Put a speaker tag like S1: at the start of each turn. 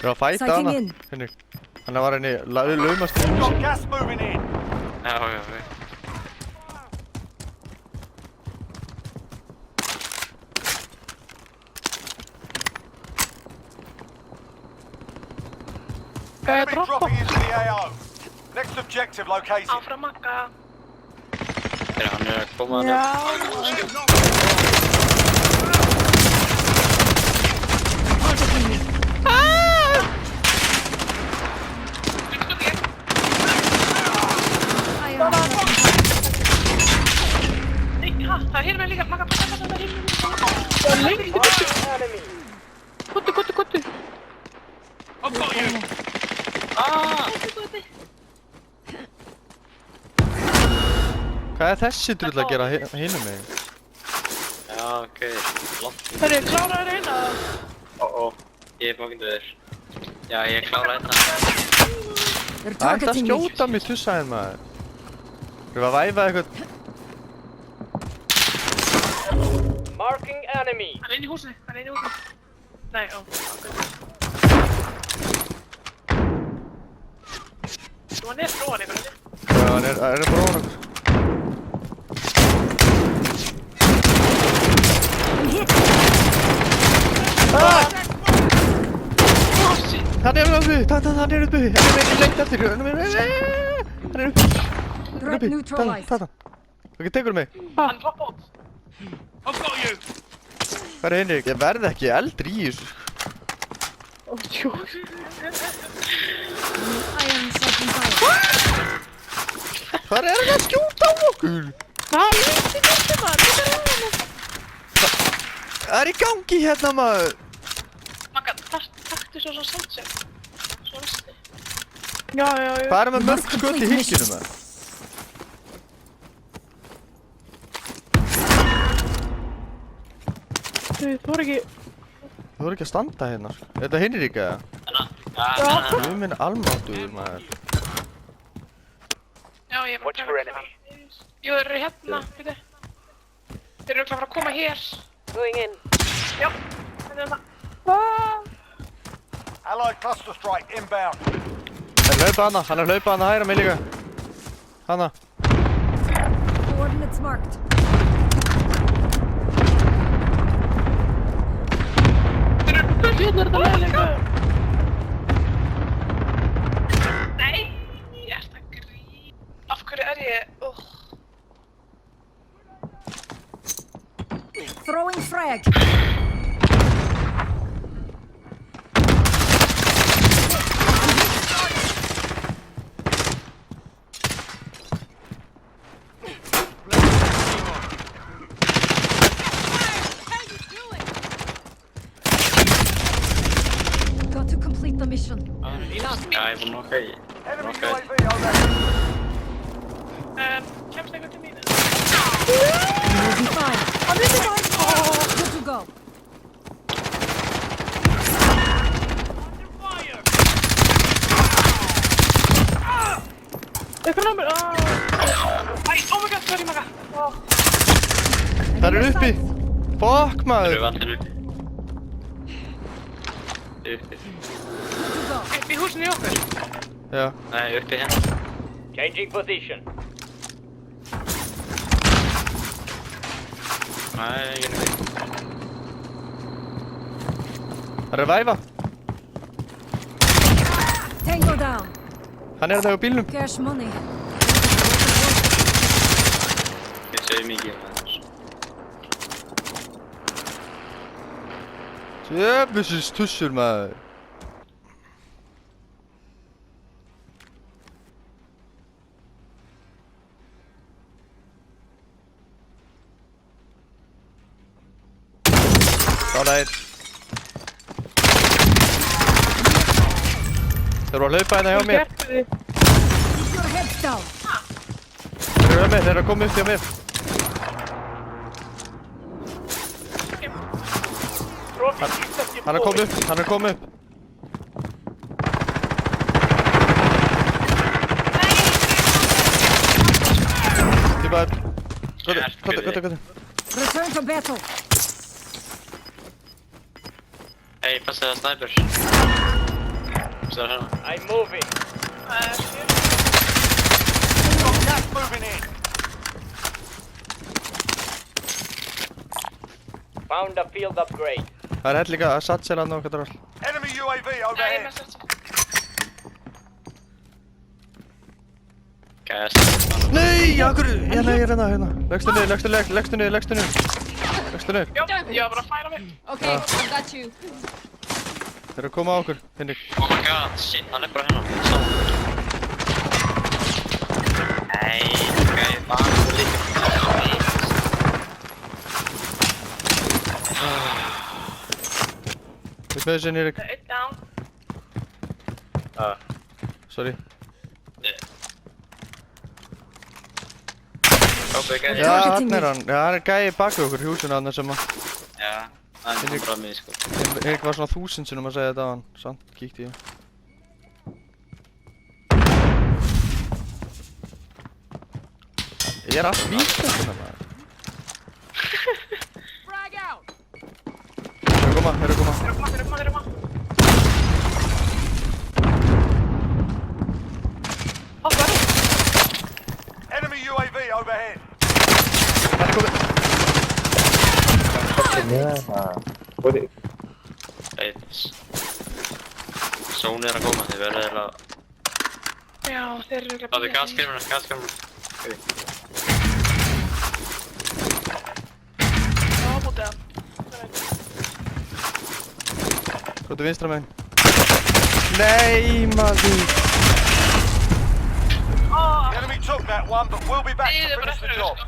S1: Ég var að fæta hana. Henrik. Hann var henni laumast í húsi.
S2: Gas moving in.
S3: Já.
S2: Enemy dropping into the AO. Next objective located.
S4: Áfram Magga.
S3: Hann að koma
S4: Já. Það er hér með líka, Magga, það er hér með líka. Það er lengi. Kottu.
S2: I've got you.
S1: Hvað er þessi drull að gera hinum megin?
S3: Já, ok. Lott.
S4: Það er kláraður eina.
S3: Ég er bókindu þér. Já, ég klára þetta.
S1: Ætti að skjóta mig tussaðinn maður. Við að væfa eitthvað.
S5: Marking enemy.
S4: Hann er inn í húsinu. Nei, ok. Þú var neð fróðan ykkur, ekki?
S1: Já, hann er að bróða okkur. Hann er uppi! Hann er uppi! Hann er lengt eftir! Hann er uppi! Þarna! Hvað tekur mig?
S4: Hann droppa út.
S2: I've got you.
S1: Hvað er Henrik? Ég verð ekki eldri í þessu. Hvað er hann að skjóta á okkur?
S4: Það er ekki þetta maður,
S1: Það er í gangi hérna maður!
S4: Magga, taktu svo soundcheck. Svo vestu. Já.
S1: Hvað er með mörg skot í hylkinu maður?
S4: Þú voru ekki...
S1: Þú voru ekki að standa hérna. Er þetta Henrik eða? Þú minn almáttugur maður.
S4: Já, ég er bara að klára. Jú, þeir eru hérna, veitu. Þeir eru örugglega að fara að koma hér.
S5: Going in.
S4: Já, þetta er það.
S2: Allied cluster strike inbound.
S1: Hann er hlaupað hana hægra mig líka. Hanna.
S6: Coordinates marked.
S4: Þeir eru fullt hérna þetta leiðilega. Nei, ég ert að grín. Af hverju er ég...
S6: Throwing frag. Got to complete the mission.
S3: Já, ég er búinn að
S2: Enemy
S3: Ok.
S2: UAV overhead.
S4: Kemst einhvern til mínu?
S6: You'll be fine. Good to go.
S4: Eitthvað námið, oh my god, sorry Magga.
S1: Það er uppi! Fuck maður!
S3: Eru allir uppi? Uppi.
S4: Upp í húsinu í okkur.
S1: Já.
S3: Nei, uppi hérna.
S5: Changing position.
S3: Nei, ég er uppi.
S1: Það er að væfa.
S6: Tango down.
S1: Hann er að það á bílnum.
S6: Cash money.
S3: Ég segi mikið með þess.
S1: Jöfnusins tussur maður. Klára einn. Þeir eru að hlaupa hérna hjá mér.
S6: Keep your heads down.
S1: Þeir eru að koma upp hjá mér. Hann er komið upp. Tíma. Góði.
S6: Return to battle.
S3: Hei, passa það snæpur. Så här.
S5: I'm moving.
S2: Got gas moving in.
S5: Found a field upgrade.
S1: Það er hell líka að satsa hérna og hvað það er.
S2: Enemy UAV
S4: Nei,
S2: overhead.
S4: með sett.
S3: Gas.
S1: Nei, akkur, hérna. Leggstu niður.
S4: Já, ég var bara að færa mig.
S6: Okay, I got you.
S1: Þeir eru að koma á okkur, Hinrik.
S3: Oh my god, shit, hann er bara hérna. Sá. Nei, gæði bara líka.
S1: Við með þessi, Hinrik.
S4: Eitt down.
S1: Sorry.
S3: Óbygg,
S1: Já, hann er hann. Já, hann er gæi baki okkur, húsinu hann sem að...
S3: Já, hann er bara mig, sko.
S1: Hinrik var svona 1000 sinnum að segja þetta á hann. Samt kíkti ég. Ég er allt víst þetta maður.
S6: Frag out.
S1: Þeir eru að koma.
S4: Þeir eru að koma. Hvað var það?
S2: Enemy UAV overhead.
S1: Hann er komið.
S3: Eitt. Sóni er að koma, þið verður að...
S4: Já, þeir eru að
S3: Það er gaskerfuna.
S4: Já, bútið hann.
S1: Hvað er vinstra meginn? Nei, maður.
S2: The enemy took that one, but we'll be back
S4: Nei,
S2: to
S4: það er bara
S2: finish the
S4: eftir
S2: job.
S4: sko.